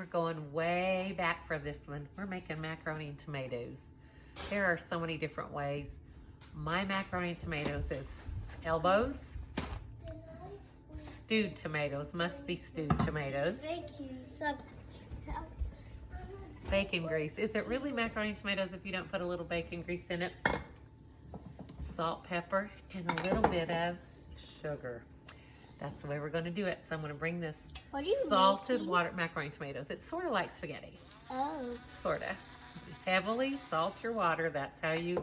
we're going way back for this one. We're making macaroni and tomatoes. There are so many different ways. My macaroni and tomatoes is elbows, stewed tomatoes, must be stewed tomatoes. Bacon grease. Is it really macaroni and tomatoes if you don't put a little bacon grease in it? Salt, pepper, and a little bit of sugar. That's the way we're going to do it. So I'm going to bring this salted water macaroni and tomatoes. It's sort of like spaghetti. Oh. Sort of. Heavily salt your water. That's how you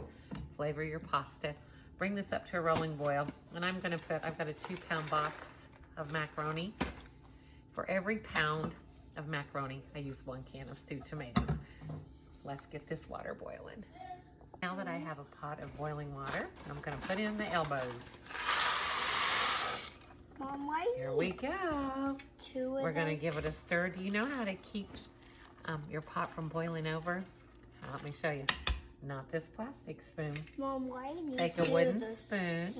flavor your pasta. Bring this up to a rolling boil. And I'm going to put, I've got a 2-pound box of macaroni. For every pound of macaroni, I use 1 can of stewed tomatoes. Let's get this water boiling. Now that I have a pot of boiling water, I'm going to put in the elbows. Mom, why Here we go. We're going to give it a stir. Do you know how to keep your pot from boiling over? Let me show you. Not this plastic spoon. Mom, why do you Take a wooden spoon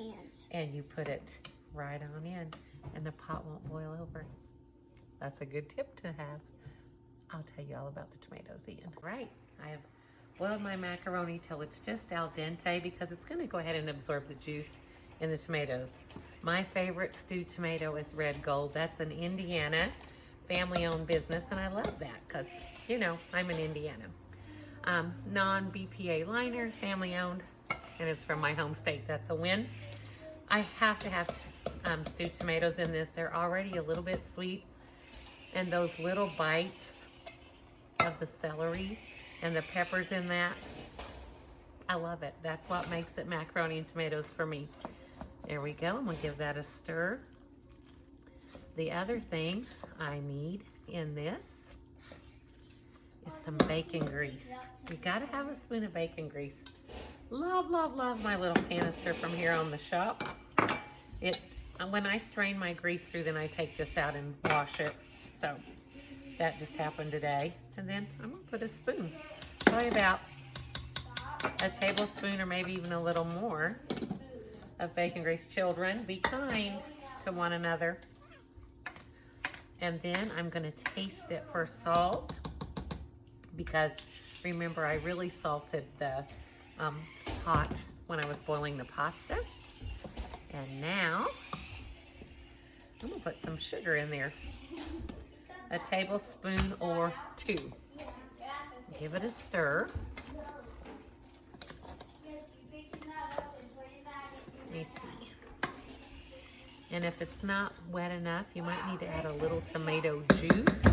and you put it right on in, and the pot won't boil over. That's a good tip to have. I'll tell you all about the tomatoes, Ian. Right, I have boiled my macaroni till it's just al dente because it's going to go ahead and absorb the juice in the tomatoes. My favorite stewed tomato is Red Gold. That's an Indiana family-owned business, and I love that because, you know, I'm in Indiana. Non-BPA liner, family-owned, and it's from my home state. That's a win. I have to have stewed tomatoes in this. They're already a little bit sweet, and those little bites of the celery and the peppers in that, I love it. That's what makes it macaroni and tomatoes for me. There we go. I'm gonna give that a stir. The other thing I need in this is some bacon grease. You gotta have a spoon of bacon grease. Love, love, love my little canister from here on the shop. When I strain my grease through, then I take this out and wash it. So that just happened today. And then I'm gonna put a spoon, probably about a tablespoon or maybe even a little more of bacon grease. Children, be kind to one another. And then I'm gonna taste it for salt, because remember, I really salted the pot when I was boiling the pasta. And now I'm gonna put some sugar in there, a tablespoon or 2. Give it a stir. Let me see. And if it's not wet enough, you might need to add a little tomato juice.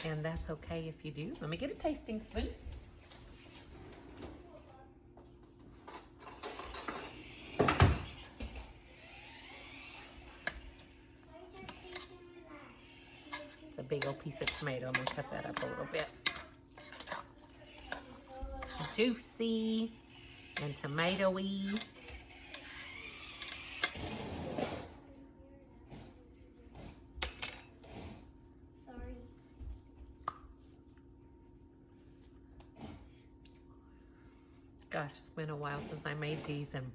And that's okay if you do. Let me get a tasting spoon. It's a big old piece of tomato. I'm gonna cut that up a little bit. Juicy and tomatoey. Gosh, it's been a while since I made these, and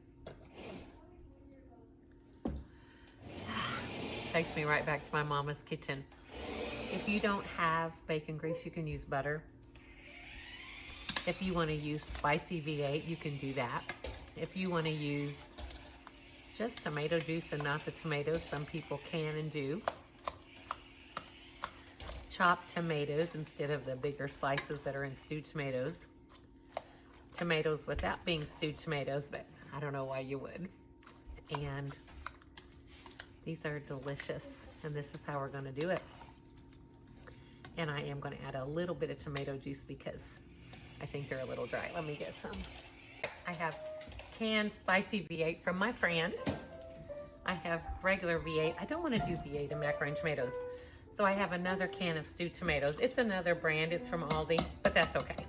takes me right back to my mama's kitchen. If you don't have bacon grease, you can use butter. If you want to use spicy V8, you can do that. If you want to use just tomato juice and not the tomatoes, some people can and do. Chopped tomatoes instead of the bigger slices that are in stewed tomatoes. Tomatoes without being stewed tomatoes, but I don't know why you would. And these are delicious, and this is how we're gonna do it. And I am gonna add a little bit of tomato juice because I think they're a little dry. Let me get some. I have canned spicy V8 from my friend. I have regular V8. I don't wanna do V8 in macaroni and tomatoes. So I have another can of stewed tomatoes. It's another brand, it's from Aldi, but that's okay.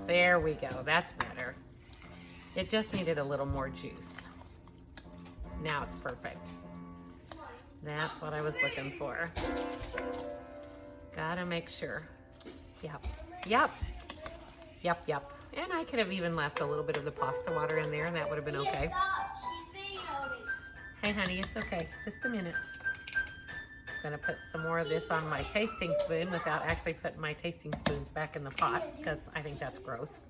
There we go, that's better. It just needed a little more juice. Now it's perfect. That's what I was looking for. Gotta make sure. Yep, yep, yep, yep. And I could have even left a little bit of the pasta water in there and that would have been okay. Hey honey, it's okay, just a minute. gonna put some more of this on my tasting spoon without actually putting my tasting spoon back in the pot because I think that's gross.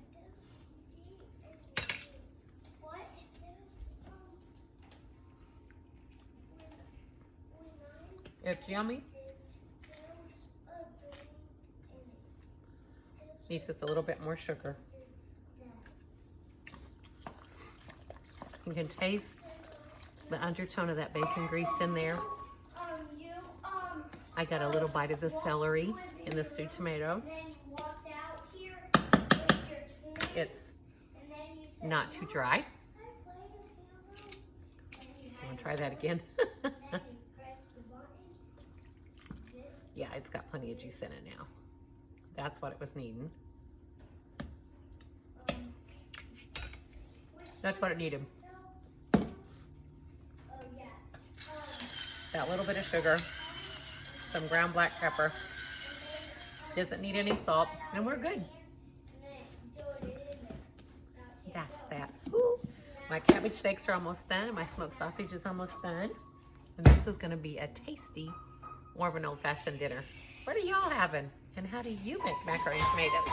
It's yummy. Needs just a little bit more sugar. You can taste the undertone of that bacon grease in there. I got a little bite of the celery in the stewed tomato. It's not too dry. I'm gonna try that again. Yeah, it's got plenty of juice in it now. That's what it was needing. That's what it needed. That little bit of sugar, some ground black pepper. Doesn't need any salt, and we're good. That's that. Ooh. My cabbage steaks are almost done, and my smoked sausage is almost done. And this is gonna be a tasty, more of an old-fashioned dinner. What are y'all having? And how do you make macaroni and tomatoes?